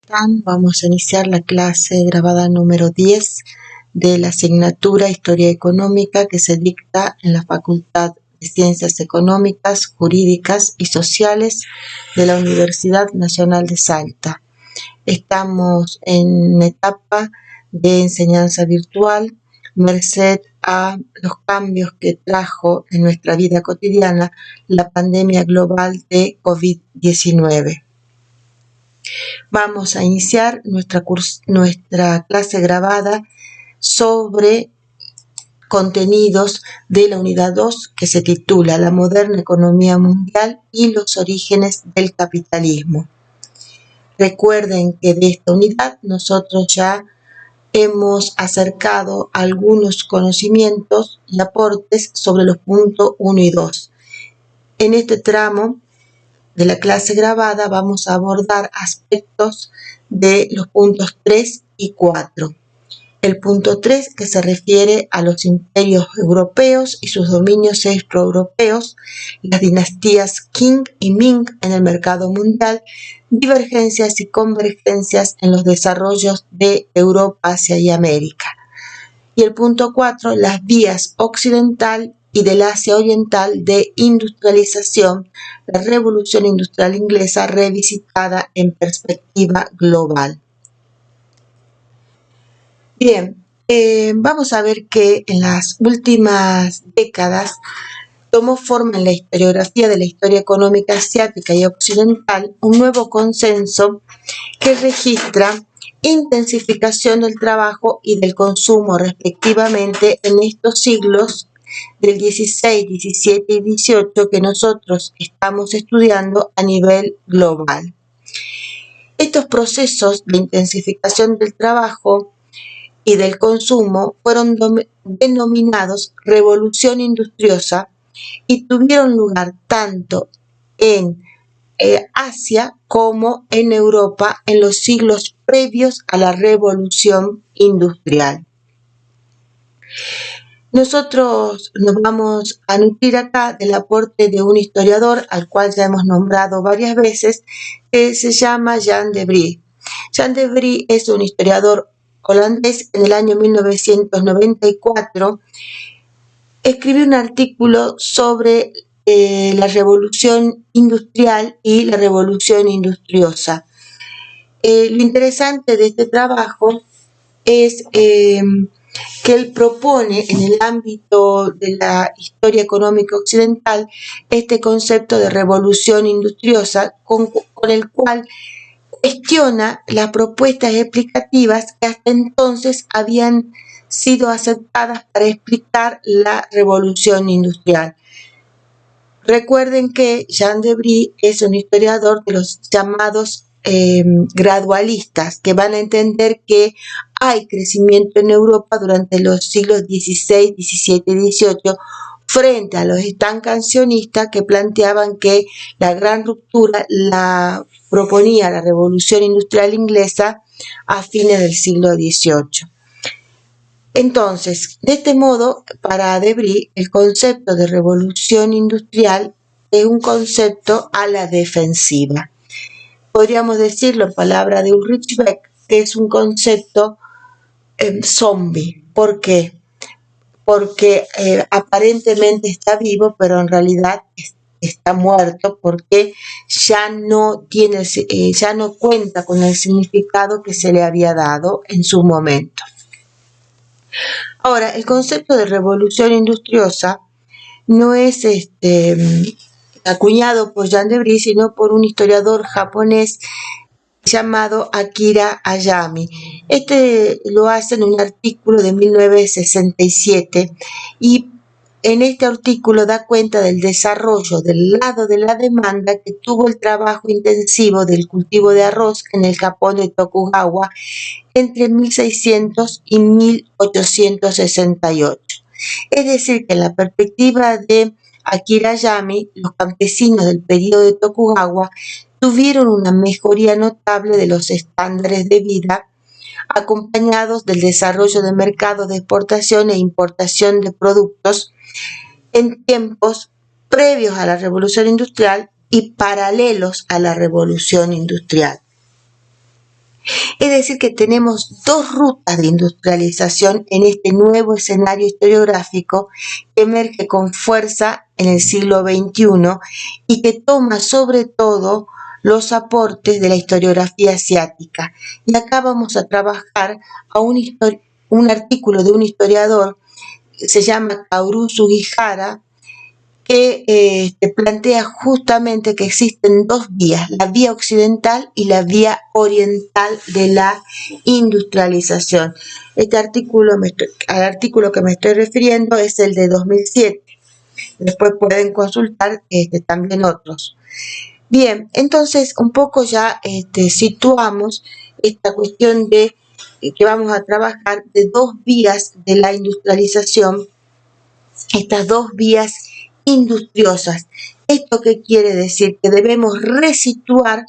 están? Vamos a iniciar la clase grabada número 10 de la asignatura Historia Económica que se dicta en la Facultad de Ciencias Económicas, Jurídicas y Sociales de la Universidad Nacional de Salta. Estamos en etapa de enseñanza virtual, merced a los cambios que trajo en nuestra vida cotidiana la pandemia global de COVID-19. Vamos a iniciar nuestra clase grabada sobre contenidos de la unidad 2 que se titula La moderna economía mundial y los orígenes del capitalismo. Recuerden que de esta unidad nosotros ya hemos acercado algunos conocimientos y aportes sobre los puntos 1 y 2. En este tramo de la clase grabada vamos a abordar aspectos de los puntos 3 y 4. El punto 3 que se refiere a los imperios europeos y sus dominios extraeuropeos, las dinastías Qing y Ming en el mercado mundial, divergencias y convergencias en los desarrollos de Europa, Asia y América. Y el punto 4, las vías occidental y del Asia Oriental de industrialización, la revolución industrial inglesa revisitada en perspectiva global. Bien, vamos a ver que en las últimas décadas tomó forma en la historiografía de la historia económica asiática y occidental un nuevo consenso que registra intensificación del trabajo y del consumo respectivamente en estos siglos del 16, 17 y 18 que nosotros estamos estudiando a nivel global. Estos procesos de intensificación del trabajo y del consumo fueron denominados revolución industriosa y tuvieron lugar tanto en Asia como en Europa en los siglos previos a la revolución industrial. Nosotros nos vamos a nutrir acá del aporte de un historiador al cual ya hemos nombrado varias veces, que se llama Jan de Vries. Jan de Vries es un historiador holandés. En el año 1994 escribió un artículo sobre la revolución industrial y la revolución industriosa. Lo interesante de este trabajo es que él propone en el ámbito de la historia económica occidental este concepto de revolución industriosa con el cual cuestiona las propuestas explicativas que hasta entonces habían sido aceptadas para explicar la revolución industrial. Recuerden que Jan de Vries es un historiador de los llamados gradualistas, que van a entender que hay crecimiento en Europa durante los siglos XVI, XVII y XVIII frente a los estancacionistas que planteaban que la gran ruptura la proponía la revolución industrial inglesa a fines del siglo XVIII. Entonces, de este modo, para De Vries, el concepto de revolución industrial es un concepto a la defensiva. Podríamos decirlo en palabras de Ulrich Beck, que es un concepto zombie. ¿Por qué? Porque aparentemente está vivo, pero en realidad está muerto porque ya no cuenta con el significado que se le había dado en su momento. Ahora, el concepto de revolución industriosa no es acuñado por Jan de Vries, sino por un historiador japonés llamado Akira Hayami. Lo hace en un artículo de 1967 y en este artículo da cuenta del desarrollo del lado de la demanda que tuvo el trabajo intensivo del cultivo de arroz en el Japón de Tokugawa entre 1600 y 1868. Es decir, que en la perspectiva de Akira Hayami, los campesinos del periodo de Tokugawa tuvieron una mejoría notable de los estándares de vida, acompañados del desarrollo de mercados de exportación e importación de productos en tiempos previos a la revolución industrial y paralelos a la revolución industrial. Es decir, que tenemos dos rutas de industrialización en este nuevo escenario historiográfico que emerge con fuerza en el siglo XXI y que toma sobre todo los aportes de la historiografía asiática. Y acá vamos a trabajar a un artículo de un historiador, se llama Kaoru Sugihara, que plantea justamente que existen dos vías, la vía occidental y la vía oriental de la industrialización. Este artículo, al artículo que me estoy refiriendo es el de 2007. Después pueden consultar también otros. Bien, entonces un poco ya situamos esta cuestión de que vamos a trabajar de dos vías de la industrialización, estas dos vías industriosas. ¿Esto qué quiere decir? Que debemos resituar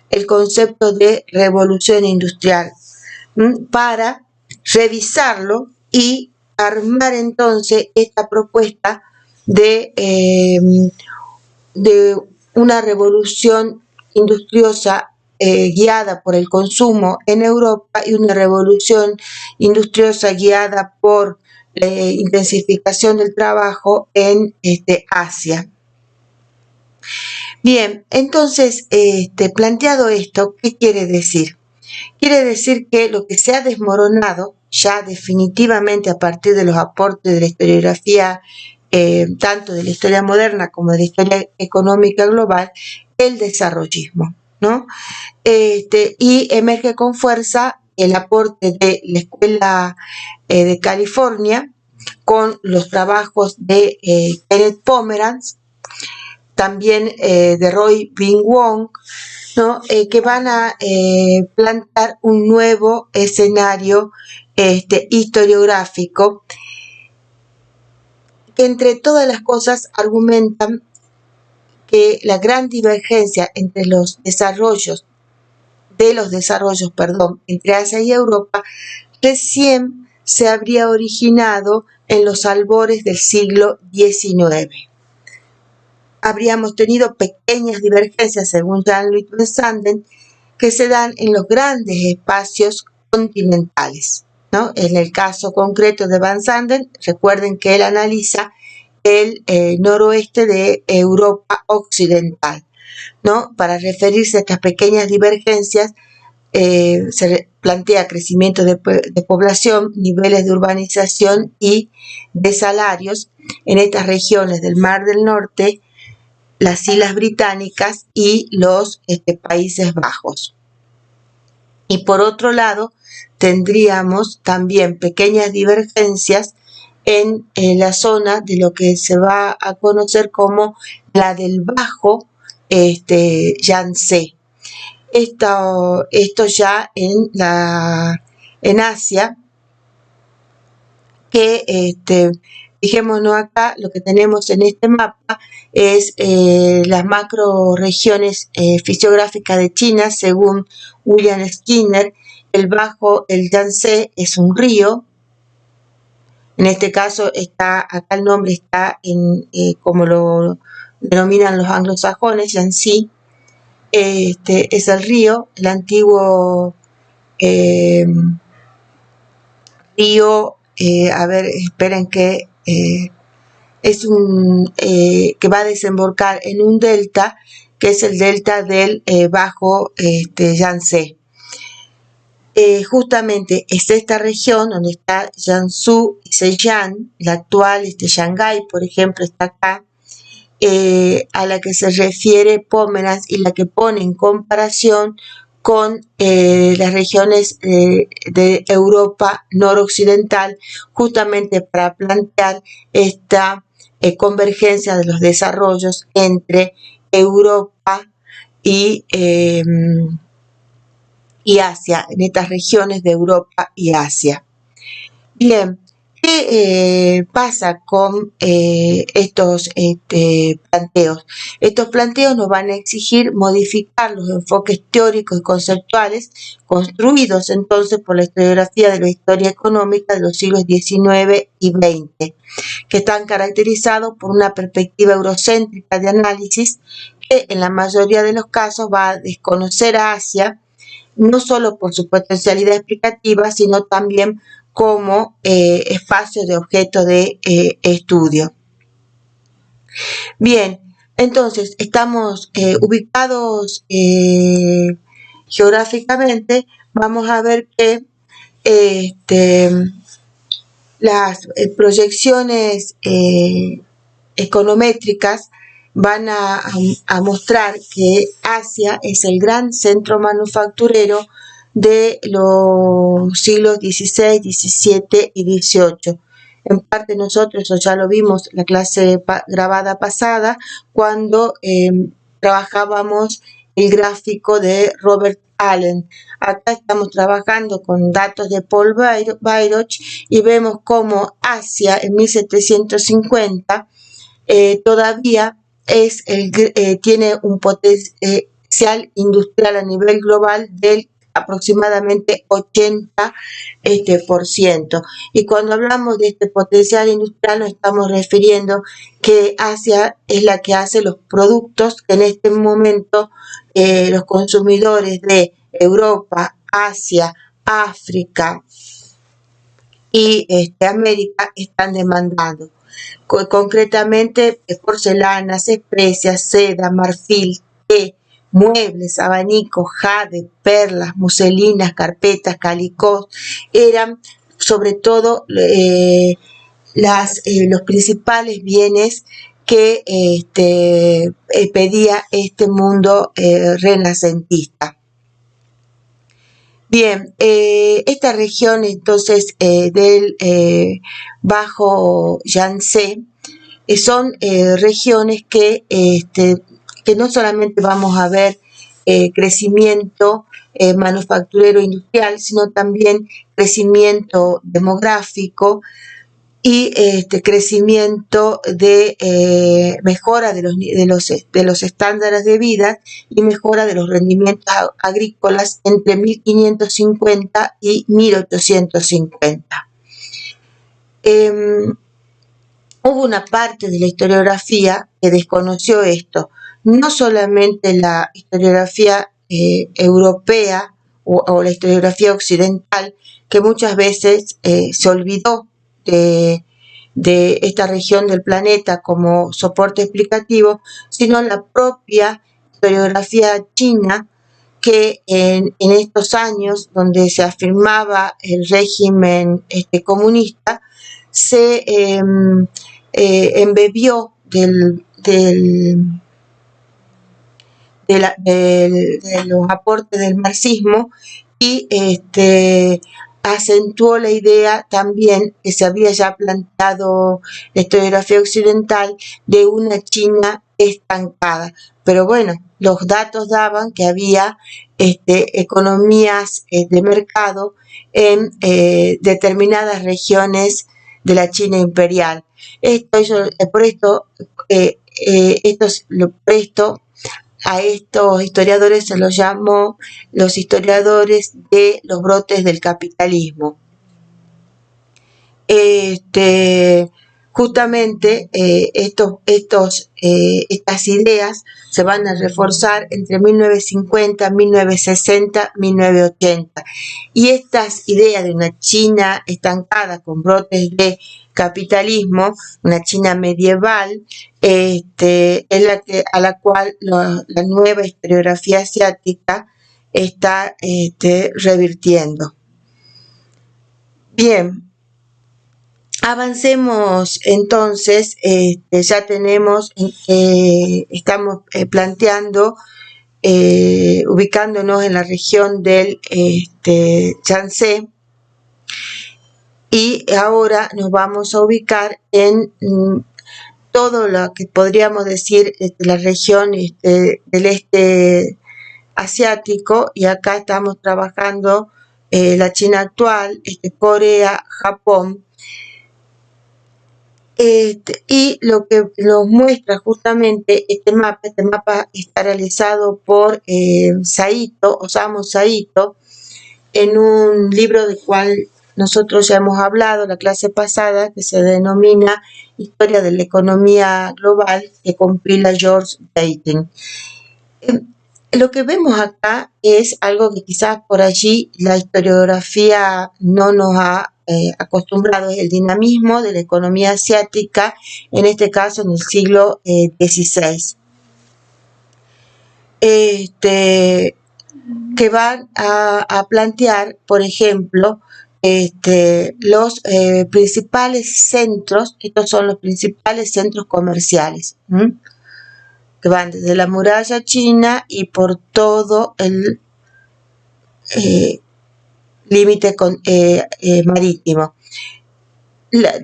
el concepto de revolución industrial para revisarlo y armar entonces esta propuesta de una revolución industriosa guiada por el consumo en Europa y una revolución industriosa guiada por la intensificación del trabajo en Asia. Bien, entonces, planteado esto, ¿qué quiere decir? Quiere decir que lo que se ha desmoronado ya definitivamente a partir de los aportes de la historiografía, tanto de la historia moderna como de la historia económica global, el desarrollismo, ¿no? Y emerge con fuerza el aporte de la Escuela de California con los trabajos de Kenneth Pomeranz, también de Roy Byung Wong, ¿no? Que van a plantar un nuevo escenario historiográfico que entre todas las cosas argumentan que la gran divergencia entre los desarrollos entre Asia y Europa recién se habría originado en los albores del siglo XIX. Habríamos tenido pequeñas divergencias, según Jean-Louis Sanden, que se dan en los grandes espacios continentales, ¿no? En el caso concreto de Van Sanden, recuerden que él analiza el noroeste de Europa occidental, ¿no? Para referirse a estas pequeñas divergencias, se plantea crecimiento de población, niveles de urbanización y de salarios en estas regiones del Mar del Norte, las Islas Británicas y los Países Bajos. Y por otro lado, tendríamos también pequeñas divergencias en la zona de lo que se va a conocer como la del Bajo Yangtze. Esto ya en Asia, que fijémonos acá, lo que tenemos en este mapa es las macro regiones fisiográficas de China, según William Skinner. El Yangtze es un río. En este caso acá el nombre está como lo denominan los anglosajones, Yangtze. Es el río, el antiguo río, esperen que es que va a desembocar en un delta, que es el delta del Bajo Yangtze. Justamente es esta región donde está Jiangsu y Zhejiang, la actual Shanghái, por ejemplo, está acá, a la que se refiere Pomeranz y la que pone en comparación con las regiones de Europa noroccidental, justamente para plantear esta convergencia de los desarrollos entre Europa y Asia, en estas regiones de Europa y Asia. Bien, ¿qué pasa con estos planteos? Estos planteos nos van a exigir modificar los enfoques teóricos y conceptuales construidos entonces por la historiografía de la historia económica de los siglos XIX y XX, que están caracterizados por una perspectiva eurocéntrica de análisis que en la mayoría de los casos va a desconocer a Asia no solo por su potencialidad explicativa, sino también como espacio de objeto de estudio. Bien, entonces estamos ubicados geográficamente. Vamos a ver que las proyecciones econométricas van a mostrar que Asia es el gran centro manufacturero de los siglos XVI, XVII y XVIII. En parte nosotros eso ya lo vimos en la clase grabada pasada cuando trabajábamos el gráfico de Robert Allen. Acá estamos trabajando con datos de Paul Weyrauch y vemos cómo Asia en 1750 todavía tiene un potencial industrial a nivel global del aproximadamente 80%. Y cuando hablamos de este potencial industrial nos estamos refiriendo que Asia es la que hace los productos que en este momento los consumidores de Europa, Asia, África y América están demandando. Concretamente porcelanas, especias, seda, marfil, té, muebles, abanicos, jade, perlas, muselinas, carpetas, calicós, eran sobre todo los principales bienes que pedía este mundo renacentista. Bien, esta región entonces del Bajo Yangtze son regiones que no solamente vamos a ver crecimiento manufacturero industrial, sino también crecimiento demográfico y crecimiento de mejora de los estándares de vida y mejora de los rendimientos agrícolas entre 1550 y 1850. Hubo una parte de la historiografía que desconoció esto, no solamente la historiografía europea o la historiografía occidental, que muchas veces se olvidó de esta región del planeta como soporte explicativo, sino la propia historiografía china, que en estos años donde se afirmaba el régimen comunista, se embebió de los aportes del marxismo y acentuó la idea también que se había ya planteado la historiografía occidental de una China estancada. Pero bueno, los datos daban que había economías de mercado en determinadas regiones de la China imperial. Por esto a estos historiadores se los llamó los historiadores de los brotes del capitalismo. Justamente estas ideas se van a reforzar entre 1950, 1960, 1980. Y estas ideas de una China estancada con brotes de capitalismo, una China medieval, es a la cual la nueva historiografía asiática está revirtiendo. Bien. Avancemos entonces, ya tenemos, estamos planteando, ubicándonos en la región del Yangtze, y ahora nos vamos a ubicar en todo lo que podríamos decir la región del este asiático, y acá estamos trabajando la China actual, Corea, Japón. Y lo que nos muestra justamente este mapa está realizado por Osamu Saito, en un libro del cual nosotros ya hemos hablado la clase pasada, que se denomina Historia de la Economía Global, que compila George Dayton. Lo que vemos acá es algo que quizás por allí la historiografía no nos ha acostumbrado, es el dinamismo de la economía asiática, en este caso en el siglo XVI. Que van a plantear, por ejemplo, los principales centros, estos son los principales centros comerciales, que van desde la muralla china y por todo el límite marítimo.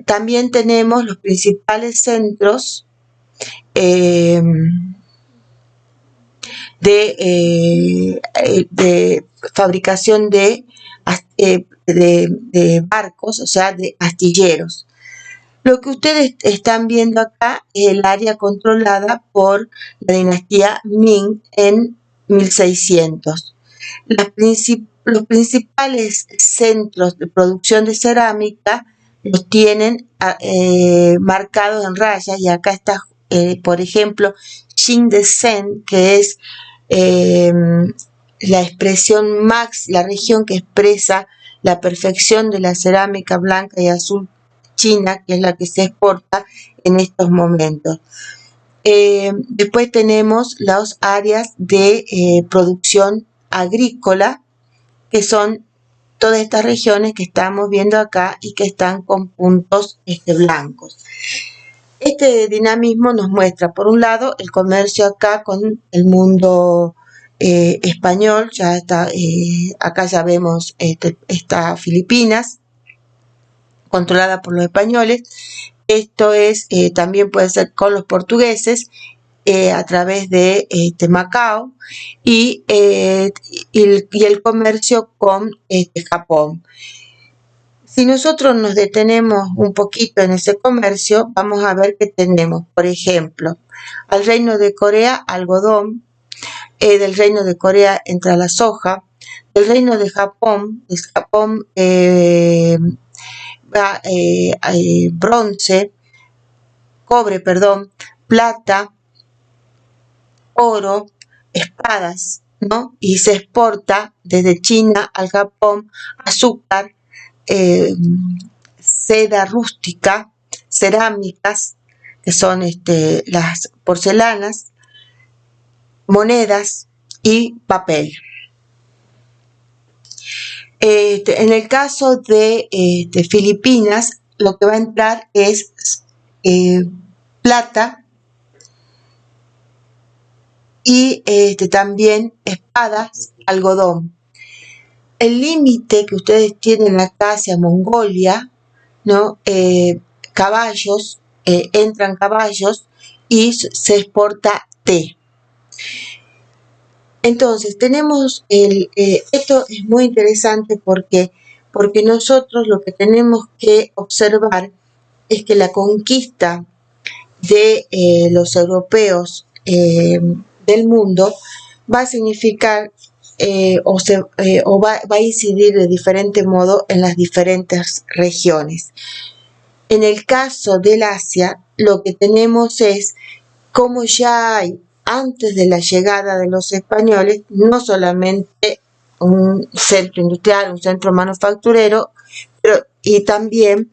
También tenemos los principales centros de fabricación de barcos, o sea, de astilleros. Lo que ustedes están viendo acá es el área controlada por la dinastía Ming en 1600. Los principales centros de producción de cerámica los tienen marcados en rayas, y acá está, por ejemplo, Jingdezhen, que es la expresión la región que expresa la perfección de la cerámica blanca y azul china, que es la que se exporta en estos momentos. Después tenemos las áreas de producción agrícola, que son todas estas regiones que estamos viendo acá y que están con puntos blancos. Este dinamismo nos muestra, por un lado, el comercio acá con el mundo español. Ya está, acá ya vemos está Filipinas, controlada por los españoles. Esto es también puede ser con los portugueses, a través de Macao, y el comercio con Japón. Si nosotros nos detenemos un poquito en ese comercio, vamos a ver que tenemos, por ejemplo, al Reino de Corea, algodón, del Reino de Corea entra la soja, del Reino de Japón, bronce, cobre, plata, oro, espadas, ¿no? Y se exporta desde China al Japón azúcar, seda rústica, cerámicas, que son las porcelanas, monedas y papel. En el caso de Filipinas, lo que va a entrar es plata y también espadas, algodón. El límite que ustedes tienen acá hacia Mongolia, ¿no? Caballos, entran caballos y se exporta té. Entonces tenemos esto es muy interesante porque nosotros lo que tenemos que observar es que la conquista de los europeos del mundo va a significar o va a incidir de diferente modo en las diferentes regiones. En el caso del Asia, lo que tenemos es como ya hay, antes de la llegada de los españoles, no solamente un centro industrial, un centro manufacturero, y también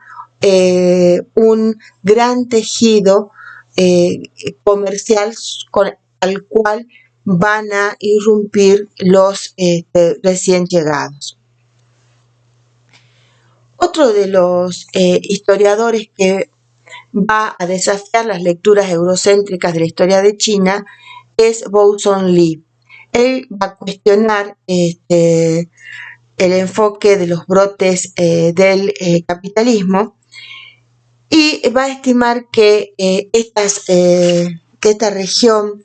un gran tejido comercial al cual van a irrumpir los recién llegados. Otro de los historiadores que va a desafiar las lecturas eurocéntricas de la historia de China es Bo Song Lee. Él va a cuestionar el enfoque de los brotes del capitalismo y va a estimar que esta región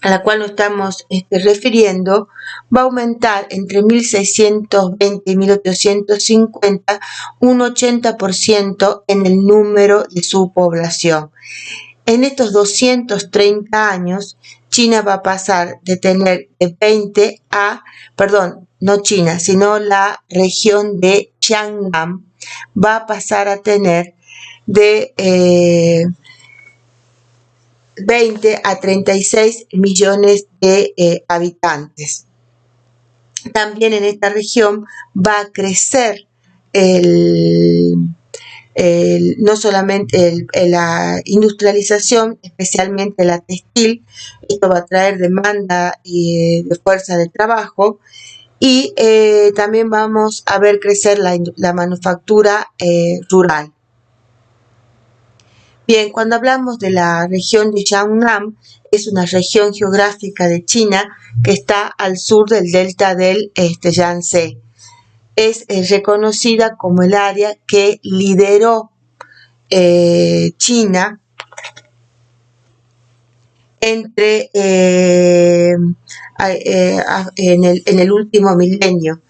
a la cual nos estamos refiriendo va a aumentar entre 1620 y 1850 un 80% en el número de su población. En estos 230 años, China va a pasar de tener de 20 a, no China, sino la región de Jiangnan, va a pasar a tener de 20 a 36 millones de habitantes. También en esta región va a crecer no solamente la industrialización, especialmente la textil. Esto va a traer demanda de fuerza de trabajo, y también vamos a ver crecer la manufactura rural. Bien, cuando hablamos de la región de Jiangnan, es una región geográfica de China que está al sur del delta del Yangtze. Es reconocida como el área que lideró China entre en el último milenio.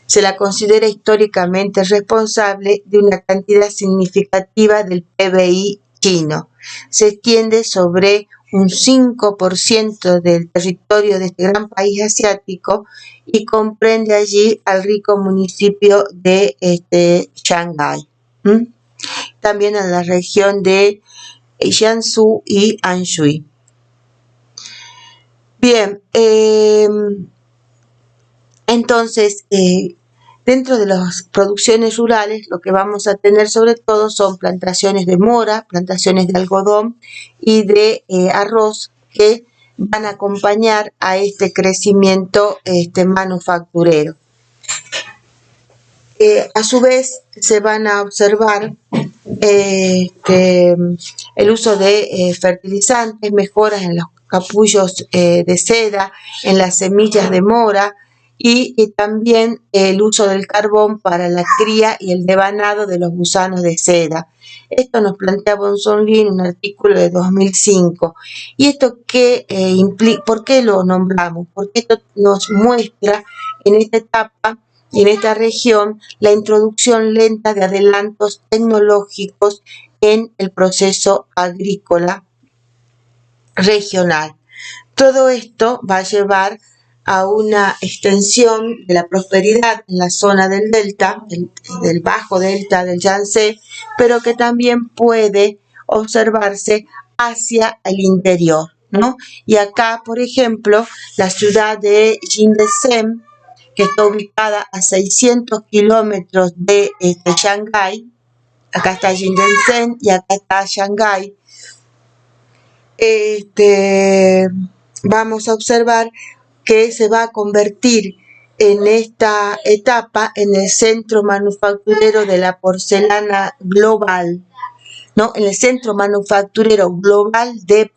Se la considera históricamente responsable de una cantidad significativa del PBI chino. Se extiende sobre un 5% del territorio de este gran país asiático y comprende allí al rico municipio de Shanghái. También en la región de Jiangsu y Anhui. Bien, entonces, dentro de las producciones rurales, lo que vamos a tener sobre todo son plantaciones de mora, plantaciones de algodón y de arroz, que van a acompañar a este crecimiento manufacturero. A su vez, se van a observar el uso de fertilizantes, mejoras en los capullos de seda, en las semillas de mora, y también el uso del carbón para la cría y el devanado de los gusanos de seda. Esto nos plantea Bonson Lee en un artículo de 2005. ¿Y esto qué implica? ¿Por qué lo nombramos? Porque esto nos muestra en esta etapa y en esta región la introducción lenta de adelantos tecnológicos en el proceso agrícola regional. Todo esto va a llevar a una extensión de la prosperidad en la zona del delta, del bajo delta del Yangtze, pero que también puede observarse hacia el interior, ¿no? Y acá, por ejemplo, la ciudad de Jingdezhen, que está ubicada a 600 kilómetros de Shanghái. Acá está Jingdezhen y acá está Shanghái. Vamos a observar que se va a convertir en esta etapa en el centro manufacturero de la porcelana global, ¿no? En el centro manufacturero global de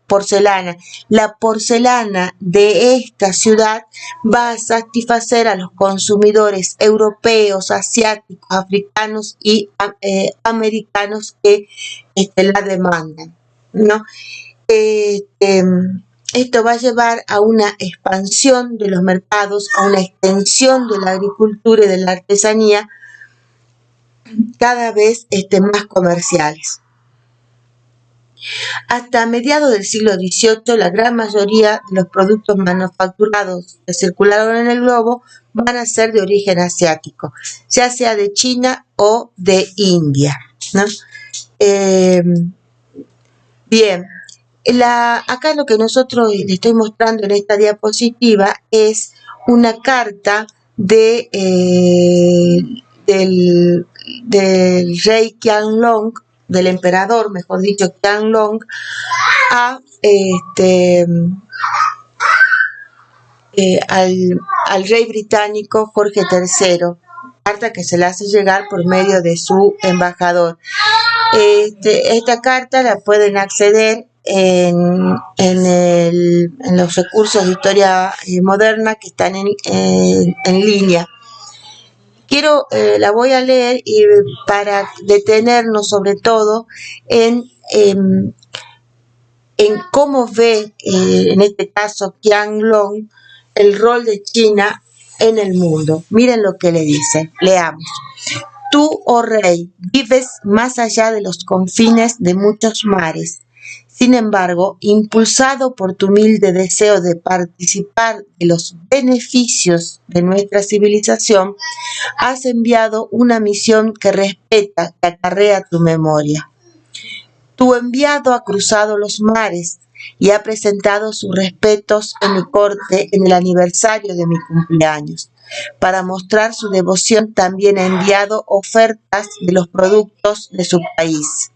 porcelana. La porcelana de esta ciudad va a satisfacer a los consumidores europeos, asiáticos, africanos y americanos que la demandan, ¿no? Esto va a llevar a una expansión de los mercados, a una extensión de la agricultura y de la artesanía cada vez más comerciales. Hasta mediados del siglo XVIII, la gran mayoría de los productos manufacturados que circularon en el globo van a ser de origen asiático, ya sea de China o de India, ¿no? Bien, acá lo que nosotros le estoy mostrando en esta diapositiva es una carta del rey Qianlong, del emperador, mejor dicho, Qianlong, al rey británico Jorge III, carta que se le hace llegar por medio de su embajador. Esta carta la pueden acceder en los recursos de historia moderna que están en línea. La voy a leer y para detenernos sobre todo en cómo ve, en este caso, Qianlong, el rol de China en el mundo. Miren lo que le dice, leamos. Tú, oh rey, vives más allá de los confines de muchos mares. Sin embargo, impulsado por tu humilde deseo de participar de los beneficios de nuestra civilización, has enviado una misión que respeta, que acarrea tu memoria. Tu enviado ha cruzado los mares y ha presentado sus respetos en mi corte en el aniversario de mi cumpleaños. Para mostrar su devoción también ha enviado ofertas de los productos de su país.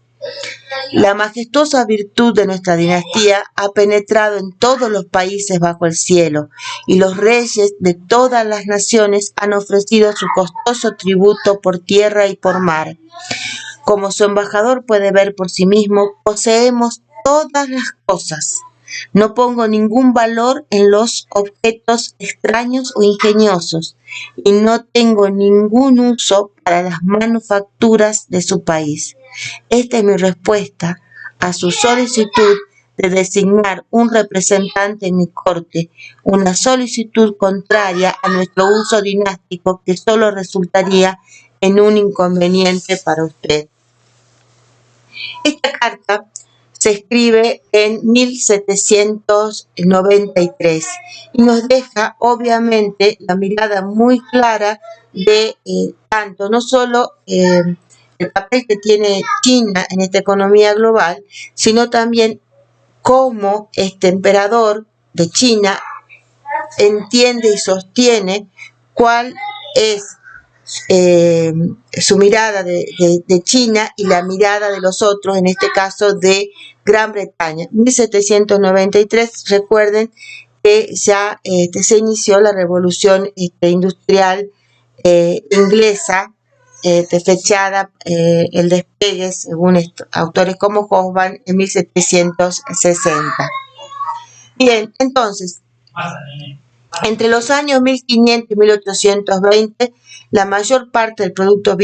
La majestuosa virtud de nuestra dinastía ha penetrado en todos los países bajo el cielo, y los reyes de todas las naciones han ofrecido su costoso tributo por tierra y por mar. Como su embajador puede ver por sí mismo, poseemos todas las cosas. No pongo ningún valor en los objetos extraños o ingeniosos, y no tengo ningún uso para las manufacturas de su país. Esta es mi respuesta a su solicitud de designar un representante en mi corte, una solicitud contraria a nuestro uso dinástico que solo resultaría en un inconveniente para usted. Esta carta se escribe en 1793 y nos deja obviamente la mirada muy clara de tanto, no solo el papel que tiene China en esta economía global, sino también cómo este emperador de China entiende y sostiene cuál es su mirada de China y la mirada de los otros, en este caso de Gran Bretaña. 1793, recuerden que ya se inició la revolución industrial inglesa, fechada el despegue, según autores como Hobsbawm, en 1760. Bien, entonces, entre los años 1500 y 1820, la mayor parte del Producto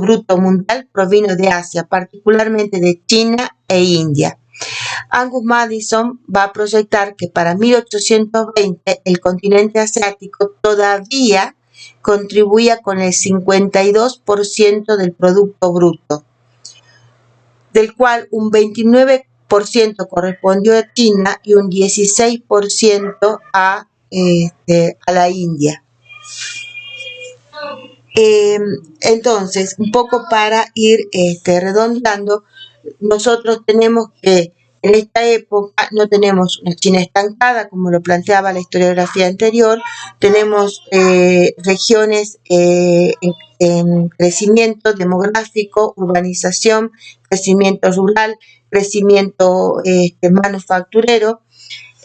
Bruto Mundial provino de Asia, particularmente de China e India. Angus Maddison va a proyectar que para 1820 el continente asiático todavía contribuía con el 52% del Producto Bruto, del cual un 29% correspondió a China y un 16% a la India. Entonces, un poco para ir redondeando, nosotros tenemos que en esta época no tenemos una China estancada, como lo planteaba la historiografía anterior, tenemos regiones en crecimiento demográfico, urbanización, crecimiento rural, crecimiento manufacturero.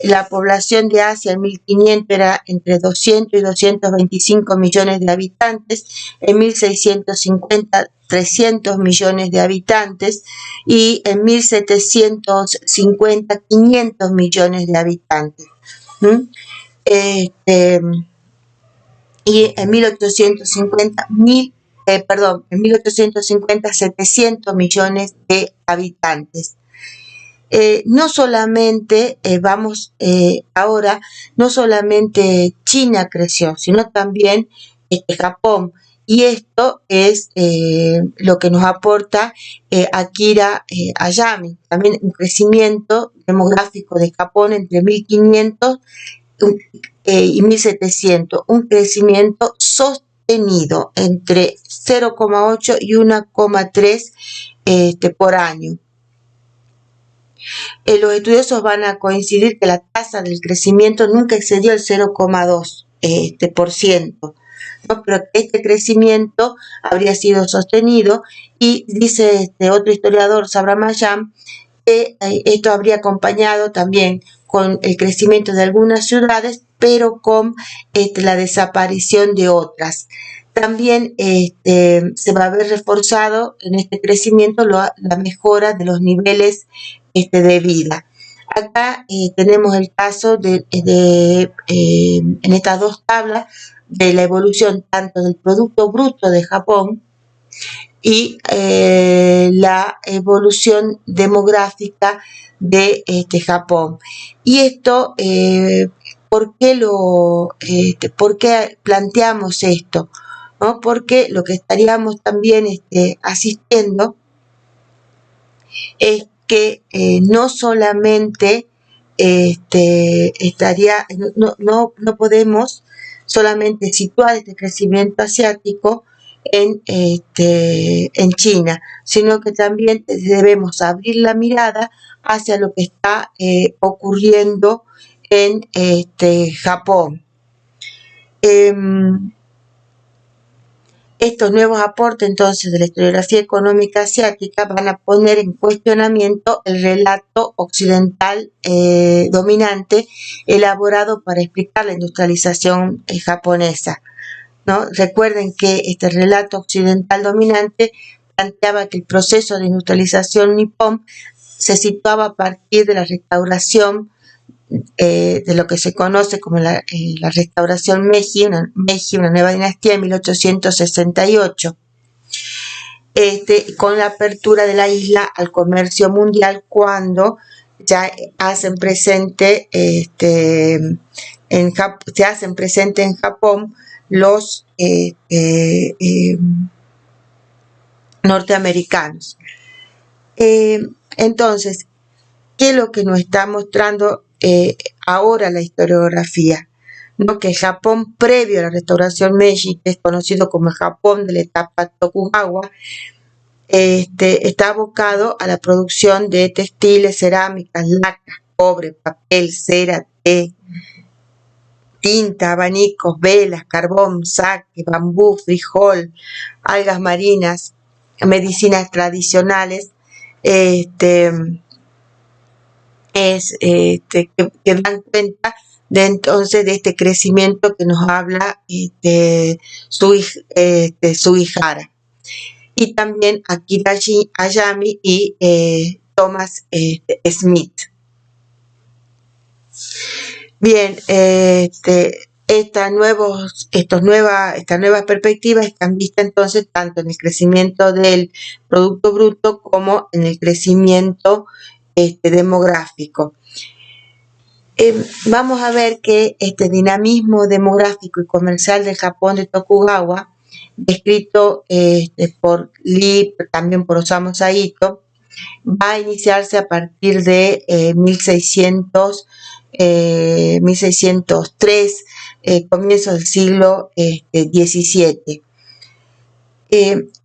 La población de Asia en 1500 era entre 200 y 225 millones de habitantes, en 1650 300 millones de habitantes y en 1750 500 millones de habitantes. Y en 1850 en 1850 700 millones de habitantes. No solamente ahora, no solamente China creció, sino también Japón. Y esto es lo que nos aporta Akira Hayami, también un crecimiento demográfico de Japón entre 1500 y 1700, un crecimiento sostenido entre 0,8 y 1,3 por año. Los estudiosos van a coincidir que la tasa del crecimiento nunca excedió el 0,2%, ¿no? Pero este crecimiento habría sido sostenido y dice otro historiador, Sabra Mayam, que esto habría acompañado también con el crecimiento de algunas ciudades, pero con la desaparición de otras. También se va a ver reforzado en este crecimiento la mejora de los niveles de vida. Acá tenemos el caso en estas dos tablas de la evolución tanto del Producto Bruto de Japón y la evolución demográfica de Japón. Y esto, ¿por qué planteamos esto? ¿No? Porque lo que estaríamos también asistiendo es que no solamente no podemos solamente situar este crecimiento asiático en China, sino que también debemos abrir la mirada hacia lo que está ocurriendo en Japón. Estos nuevos aportes entonces de la historiografía económica asiática van a poner en cuestionamiento el relato occidental dominante elaborado para explicar la industrialización japonesa, ¿no? Recuerden que este relato occidental dominante planteaba que el proceso de industrialización nipón se situaba a partir de la restauración de lo que se conoce como la restauración Meiji, una nueva dinastía en 1868, con la apertura de la isla al comercio mundial, cuando ya hacen presente se hacen presente en Japón los norteamericanos. Entonces, ¿qué es lo que nos está mostrando ahora la historiografía? ¿No? Que el Japón previo a la restauración Meiji, que es conocido como el Japón de la etapa Tokugawa, está abocado a la producción de textiles, cerámicas, lacas, cobre, papel, cera, té, tinta, abanicos, velas, carbón, sake, bambú, frijol, algas marinas, medicinas tradicionales, que dan cuenta de entonces de este crecimiento que nos habla Sugihara, y también Akira Hayami y Thomas Smith. Bien, estas nuevas perspectivas están vistas entonces tanto en el crecimiento del Producto Bruto como en el crecimiento demográfico. Vamos a ver que este dinamismo demográfico y comercial del Japón de Tokugawa, descrito por Lee, también por Osamu Saito, va a iniciarse a partir de 1603, comienzos del siglo XVII.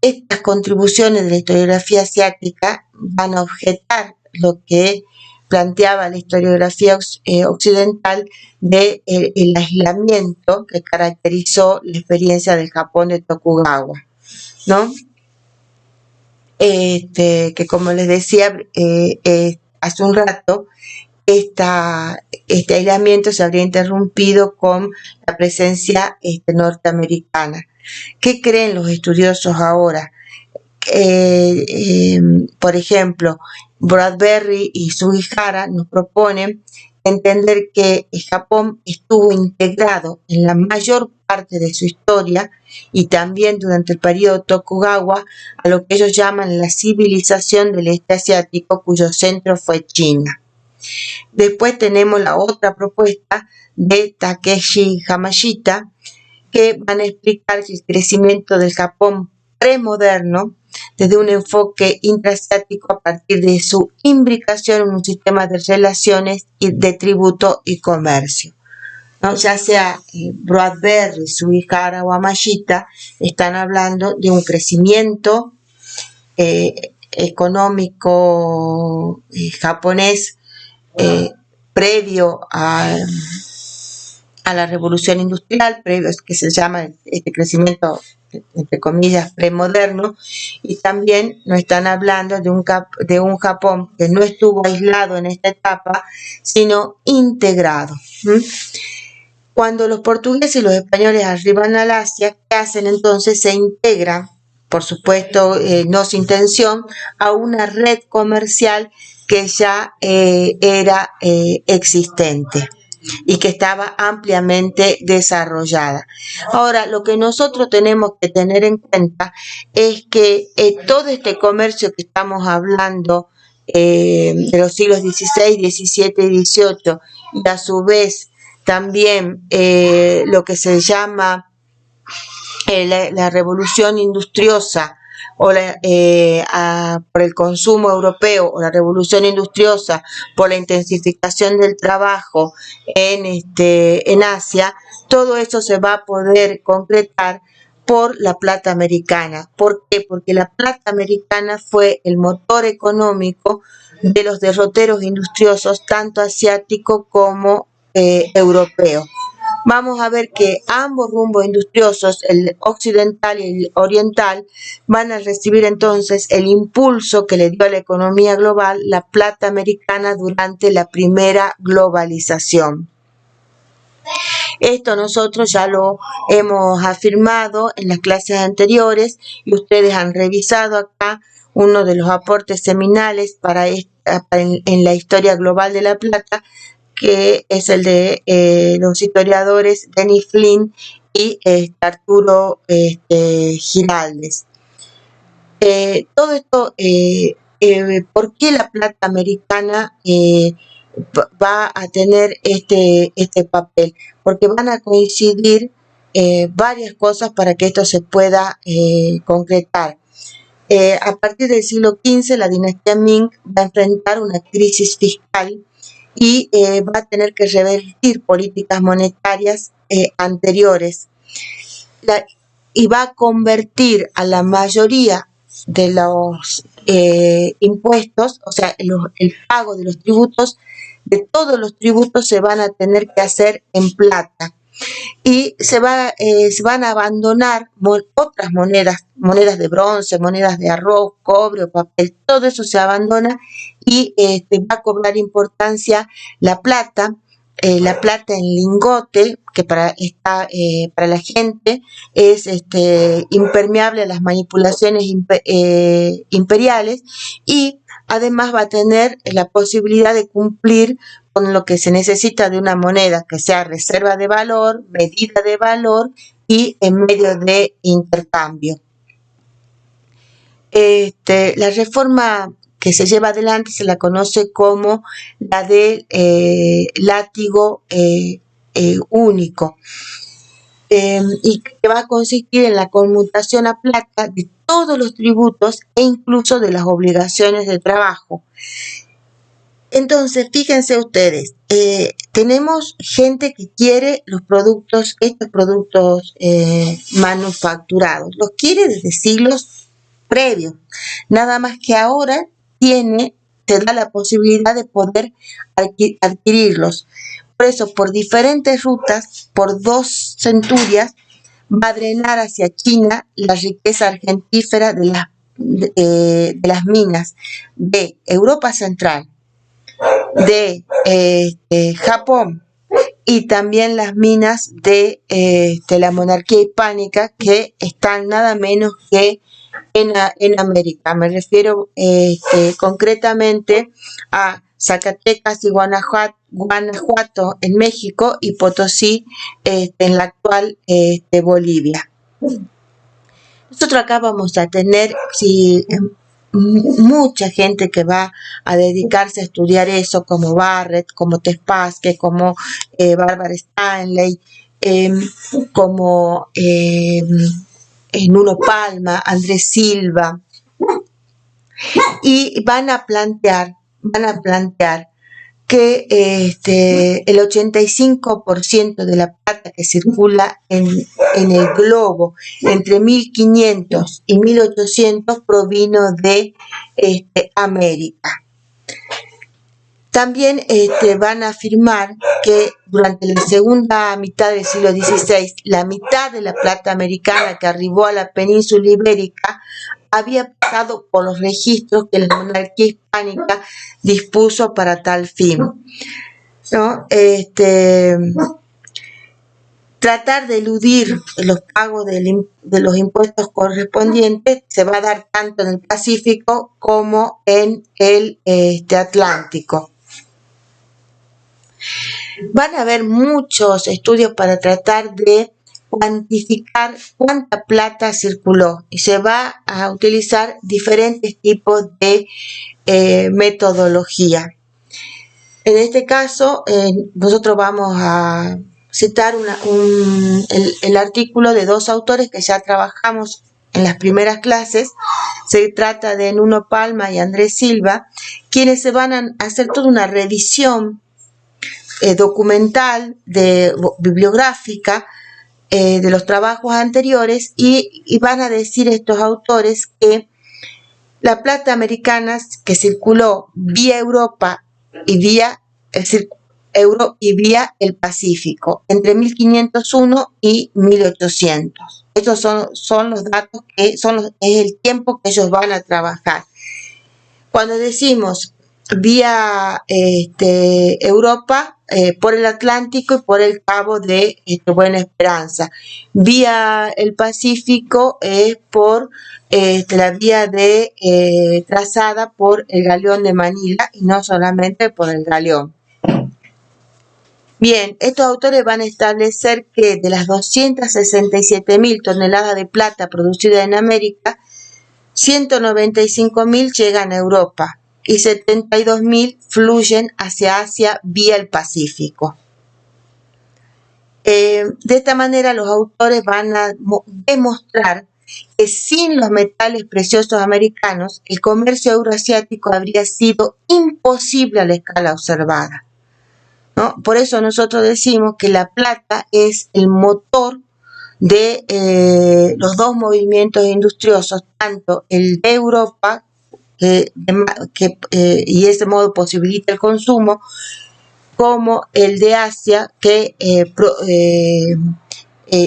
Estas contribuciones de la historiografía asiática van a objetar lo que planteaba la historiografía occidental de el aislamiento que caracterizó la experiencia del Japón de Tokugawa, ¿no? Que como les decía hace un rato, este aislamiento se habría interrumpido con la presencia norteamericana. ¿Qué creen los estudiosos ahora? Por ejemplo, Bradbury y Sugihara nos proponen entender que el Japón estuvo integrado en la mayor parte de su historia y también durante el periodo Tokugawa a lo que ellos llaman la civilización del este asiático, cuyo centro fue China. Después tenemos la otra propuesta de Takeshi Yamashita, que van a explicar el crecimiento del Japón premoderno desde un enfoque intraasiático a partir de su imbricación en un sistema de relaciones y de tributo y comercio, ¿no? Ya sea Bradbury, Sugihara o Yamashita están hablando de un crecimiento económico japonés previo a la revolución industrial, previo, que se llama este crecimiento entre comillas premoderno, y también nos están hablando de un Japón que no estuvo aislado en esta etapa, sino integrado. Cuando los portugueses y los españoles arriban al Asia, ¿qué hacen entonces? Se integran, por supuesto no sin tensión, a una red comercial que ya era existente y que estaba ampliamente desarrollada. Ahora, lo que nosotros tenemos que tener en cuenta es que todo este comercio que estamos hablando de los siglos XVI, XVII y XVIII, y a su vez también lo que se llama la revolución industriosa, o por el consumo europeo, o la revolución industriosa por la intensificación del trabajo en Asia, todo eso se va a poder concretar por la plata americana. ¿Por qué? Porque la plata americana fue el motor económico de los derroteros industriosos, tanto asiáticos como europeos. Vamos a ver que ambos rumbos industriosos, el occidental y el oriental, van a recibir entonces el impulso que le dio a la economía global la plata americana durante la primera globalización. Esto nosotros ya lo hemos afirmado en las clases anteriores y ustedes han revisado acá uno de los aportes seminales en la historia global de la plata, que es el de los historiadores Denis Flynn y Arturo Giraldes. Todo esto, ¿por qué la plata americana va a tener este papel? Porque van a coincidir varias cosas para que esto se pueda concretar. A partir del siglo XV, la dinastía Ming va a enfrentar una crisis fiscal y va a tener que revertir políticas monetarias anteriores y va a convertir a la mayoría de los impuestos, o sea, el pago de los tributos, de todos los tributos se van a tener que hacer en plata y se van a abandonar otras monedas de bronce, monedas de arroz, cobre o papel, todo eso se abandona y va a cobrar importancia la plata en lingote, que para la gente es impermeable a las manipulaciones imperiales, y además va a tener la posibilidad de cumplir con lo que se necesita de una moneda, que sea reserva de valor, medida de valor y en medio de intercambio. La reforma que se lleva adelante se la conoce como la del látigo único, y que va a consistir en la conmutación a plata de todos los tributos e incluso de las obligaciones de trabajo. Entonces, fíjense ustedes, tenemos gente que quiere estos productos manufacturados, los quiere desde siglos previos, nada más que ahora te da la posibilidad de poder adquirirlos. Por eso, por diferentes rutas, por 2 centurias, va a drenar hacia China la riqueza argentífera de las minas de Europa Central, de Japón, y también las minas de la monarquía hispánica, que están nada menos que en América. Me refiero concretamente a Zacatecas y Guanajuato en México y Potosí en la actual Bolivia. Nosotros acá vamos a tener mucha gente que va a dedicarse a estudiar eso, como Barrett, como Tespasque, como Bárbara Stanley, como Nuno Palma, Andrés Silva, y van a plantear que el 85% de la plata que circula en el globo entre 1500 y 1800 provino de América. También van a afirmar que durante la segunda mitad del siglo XVI, la mitad de la plata americana que arribó a la península ibérica había pasado por los registros que la monarquía hispánica dispuso para tal fin, ¿no? Tratar de eludir los pagos de los impuestos correspondientes se va a dar tanto en el Pacífico como en el Atlántico. Van a haber muchos estudios para tratar de cuantificar cuánta plata circuló y se va a utilizar diferentes tipos de metodología. En este caso, nosotros vamos a citar el artículo de 2 autores que ya trabajamos en las primeras clases. Se trata de Nuno Palma y Andrés Silva, quienes se van a hacer toda una revisión documental, bibliográfica, de los trabajos anteriores y van a decir estos autores que la plata americana que circuló vía Europa y vía el Pacífico entre 1501 y 1800. Estos son los datos es el tiempo que ellos van a trabajar. Cuando decimos vía Europa, por el Atlántico y por el Cabo de Buena Esperanza. Vía el Pacífico es por la vía trazada por el galeón de Manila y no solamente por el galeón. Bien, estos autores van a establecer que de las 267.000 toneladas de plata producidas en América, 195.000 llegan a Europa y 72.000 fluyen hacia Asia vía el Pacífico. De esta manera los autores van a demostrar que sin los metales preciosos americanos, el comercio euroasiático habría sido imposible a la escala observada, ¿no? Por eso nosotros decimos que la plata es el motor de los dos movimientos industriosos, tanto el de Europa, y de ese modo posibilita el consumo, como el de Asia, que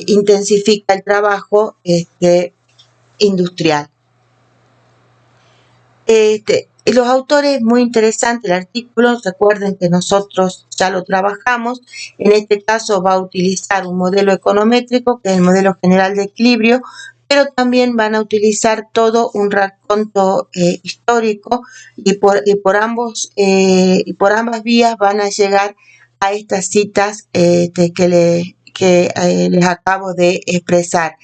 intensifica el trabajo industrial. Los autores, muy interesante el artículo, recuerden que nosotros ya lo trabajamos, en este caso va a utilizar un modelo econométrico, que es el modelo general de equilibrio, pero también van a utilizar todo un raconto histórico y por ambas vías van a llegar a estas citas que les acabo de expresar.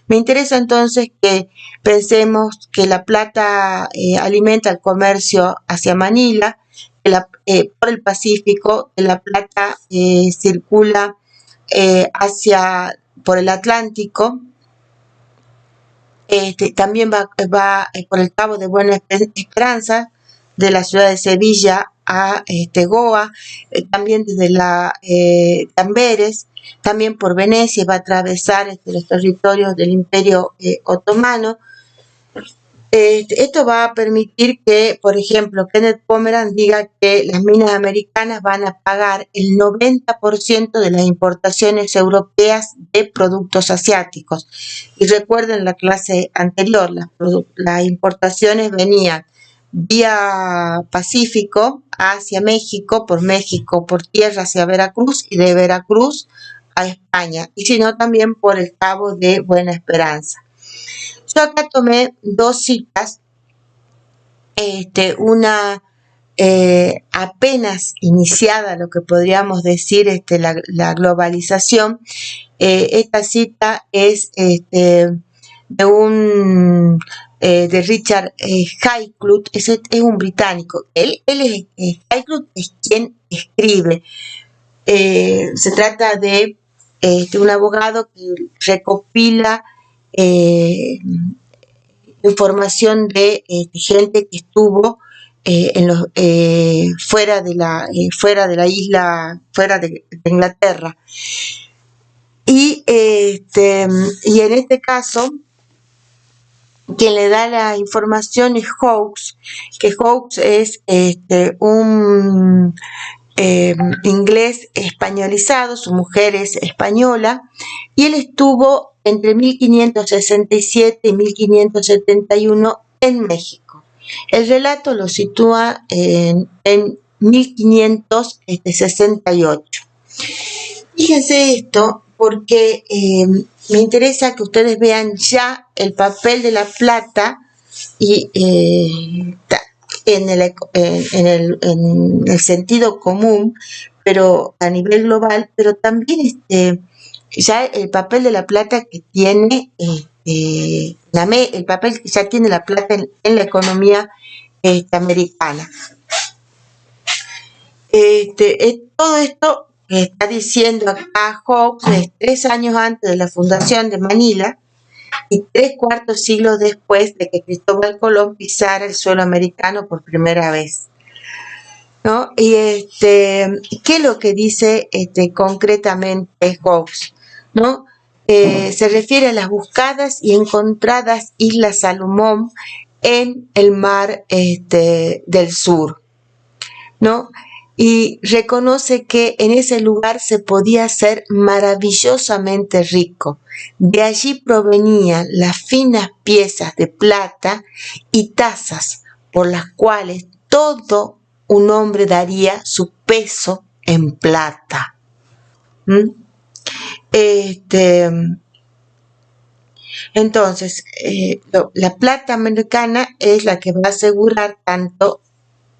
Me interesa entonces que pensemos que la plata alimenta el comercio hacia Manila, por el Pacífico, que la plata circula por el Atlántico, también va por el Cabo de Buena Esperanza, de la ciudad de Sevilla a Goa, también desde Amberes, también por Venecia, va a atravesar los territorios del Imperio Otomano. Esto va a permitir que, por ejemplo, Kenneth Pomeranz diga que las minas americanas van a pagar el 90% de las importaciones europeas de productos asiáticos. Y recuerden la clase anterior, las importaciones venían vía Pacífico hacia México por tierra hacia Veracruz y de Veracruz a España, y sino también por el Cabo de Buena Esperanza. Yo acá tomé dos citas, una apenas iniciada, lo que podríamos decir la globalización. Esta cita es de Richard Hakluyt, es un británico. Hakluyt es quien escribe. Se trata de un abogado que recopila información de gente que estuvo fuera de la isla, fuera de Inglaterra. Y en este caso, quien le da la información es Hawkes, que Hawkes es un inglés españolizado, su mujer es española, y él estuvo entre 1567 y 1571 en México. El relato lo sitúa en 1568. Fíjense esto porque me interesa que ustedes vean ya el papel de la plata y en el sentido común, pero a nivel global, pero también ya el papel de la plata que tiene, el papel que ya tiene la plata en la economía americana. Todo esto que está diciendo acá Hawkes 3 años antes de la fundación de Manila y 3/4 siglos después de que Cristóbal Colón pisara el suelo americano por primera vez, ¿no? Y ¿qué es lo que dice concretamente Hawkes? ¿No? Se refiere a las buscadas y encontradas Islas Salomón en el mar del sur, ¿no? Y reconoce que en ese lugar se podía ser maravillosamente rico. De allí provenían las finas piezas de plata y tazas por las cuales todo un hombre daría su peso en plata. ¿Mm? Entonces, la plata americana es la que va a asegurar tanto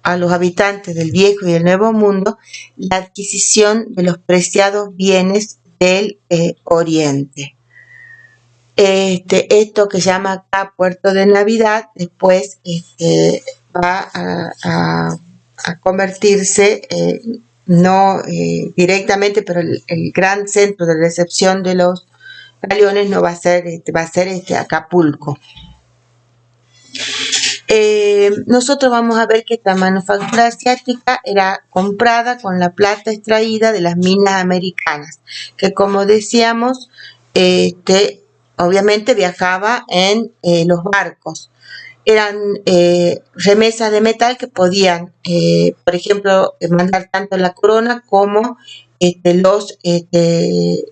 a los habitantes del Viejo y el Nuevo Mundo la adquisición de los preciados bienes del Oriente. Esto que se llama acá Puerto de Navidad, después va a convertirse, no directamente, pero el gran centro de recepción de los galeones no va a ser, va a ser Acapulco. Nosotros vamos a ver que esta manufactura asiática era comprada con la plata extraída de las minas americanas, que como decíamos, obviamente viajaba en los barcos. Eran remesas de metal que podían, por ejemplo, mandar tanto la corona como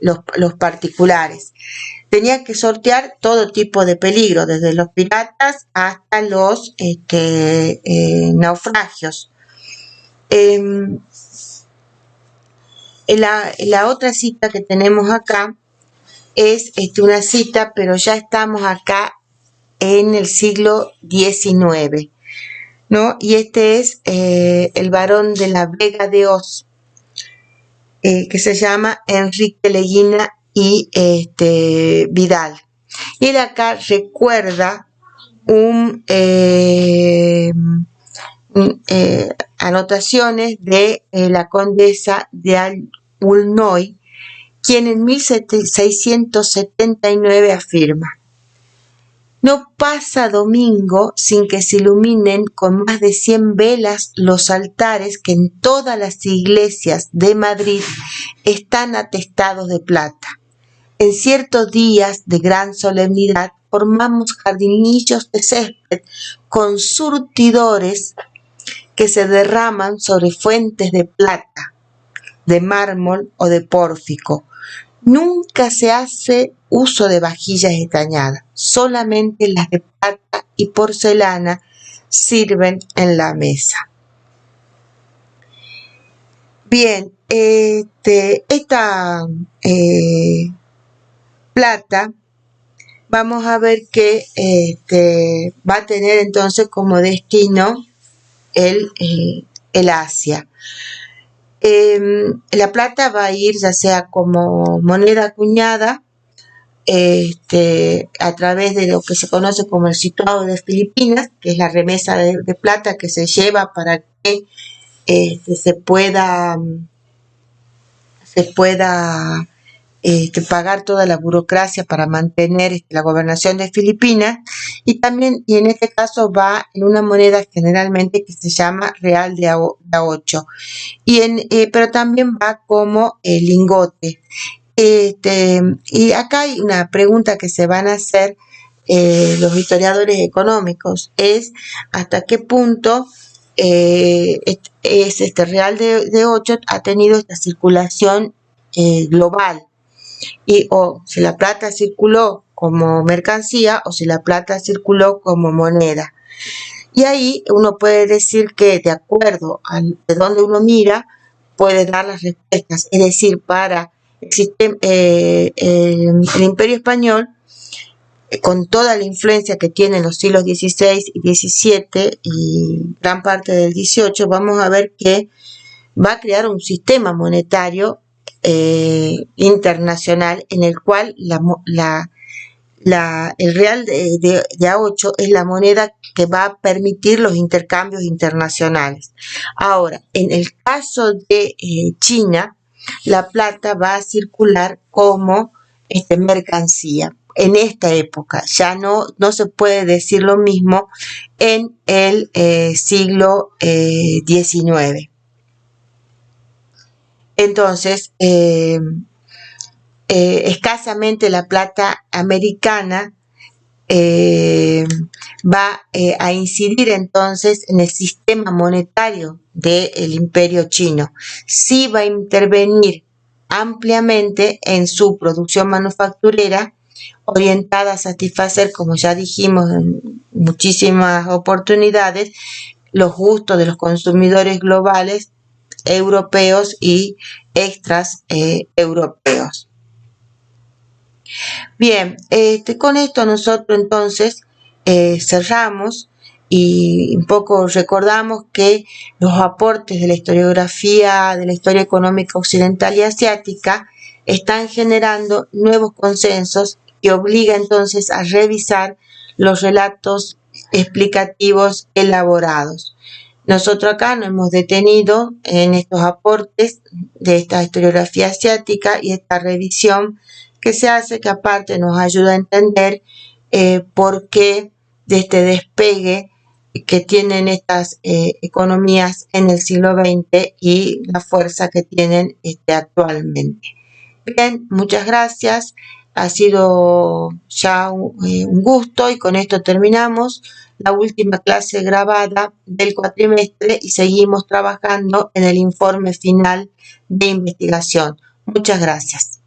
los particulares. Tenía que sortear todo tipo de peligro, desde los piratas hasta los naufragios. La otra cita que tenemos acá es una cita, pero ya estamos acá en el siglo XIX, ¿no? Y es el barón de la Vega de Oz, que se llama Enrique Leguina y Vidal. Y él acá recuerda anotaciones de la condesa de Aulnoy, quien en 1679 afirma: no pasa domingo sin que se iluminen con más de 100 velas los altares que en todas las iglesias de Madrid están atestados de plata. En ciertos días de gran solemnidad formamos jardinillos de césped con surtidores que se derraman sobre fuentes de plata, de mármol o de pórfico. Nunca se hace uso de vajillas estañadas, solamente las de plata y porcelana sirven en la mesa. Bien, esta plata, vamos a ver que va a tener entonces como destino el Asia. La plata va a ir ya sea como moneda acuñada a través de lo que se conoce como el situado de Filipinas, que es la remesa de plata que se lleva para que se pueda pagar toda la burocracia para mantener la gobernación de Filipinas, y en este caso va en una moneda generalmente que se llama real de A8, pero también va como lingote. Y acá hay una pregunta que se van a hacer los historiadores económicos, es hasta qué punto este real de 8 ha tenido esta circulación global, o si la plata circuló como mercancía o si la plata circuló como moneda. Y ahí uno puede decir que de acuerdo a de dónde uno mira, puede dar las respuestas. Es decir, para el Imperio Español, con toda la influencia que tienen los siglos XVI y XVII y gran parte del XVIII, vamos a ver que va a crear un sistema monetario internacional en el cual el real de A8 es la moneda que va a permitir los intercambios internacionales. Ahora, en el caso de China, la plata va a circular como mercancía. En esta época ya no se puede decir lo mismo en el siglo XIX. Entonces, escasamente la plata americana va a incidir entonces en el sistema monetario del imperio chino. Sí va a intervenir ampliamente en su producción manufacturera, orientada a satisfacer, como ya dijimos en muchísimas oportunidades, los gustos de los consumidores globales, europeos y extras europeos. Bien, con esto nosotros entonces cerramos y un poco recordamos que los aportes de la historiografía, de la historia económica occidental y asiática, están generando nuevos consensos que obliga entonces a revisar los relatos explicativos elaborados. Nosotros acá nos hemos detenido en estos aportes de esta historiografía asiática y esta revisión que se hace, que aparte nos ayuda a entender por qué de este despegue que tienen estas economías en el siglo XX y la fuerza que tienen actualmente. Bien, muchas gracias. Ha sido ya un gusto y con esto terminamos la última clase grabada del cuatrimestre y seguimos trabajando en el informe final de investigación. Muchas gracias.